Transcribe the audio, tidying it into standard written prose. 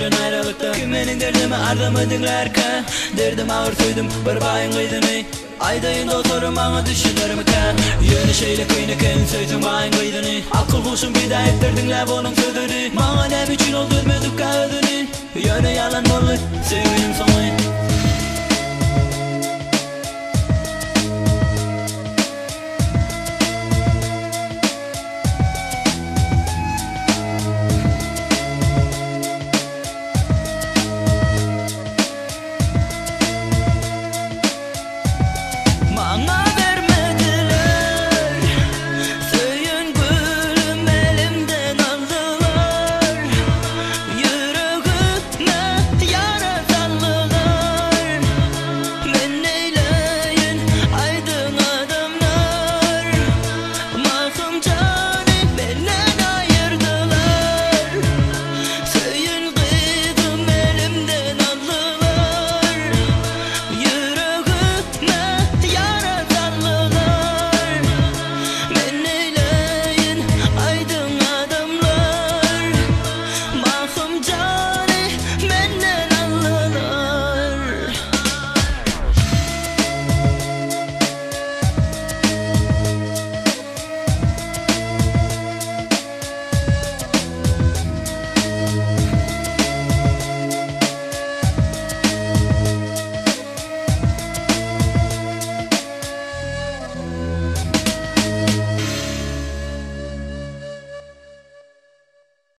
derin ayrılıkta. Kim menin derdimi ardımı dinlerken, derdim ağır tüydüm bir bayın kıydını. Aydayın oturum bana düşünürüm ka. Yeni şeyle kıynıken söytüm bayın kıydını. Akıl kuşum bir de hep dinle bunun sözünü. Bana ne biçin oldu ödmedik ka ödünü. Yöne yalan olur sevgilim sana.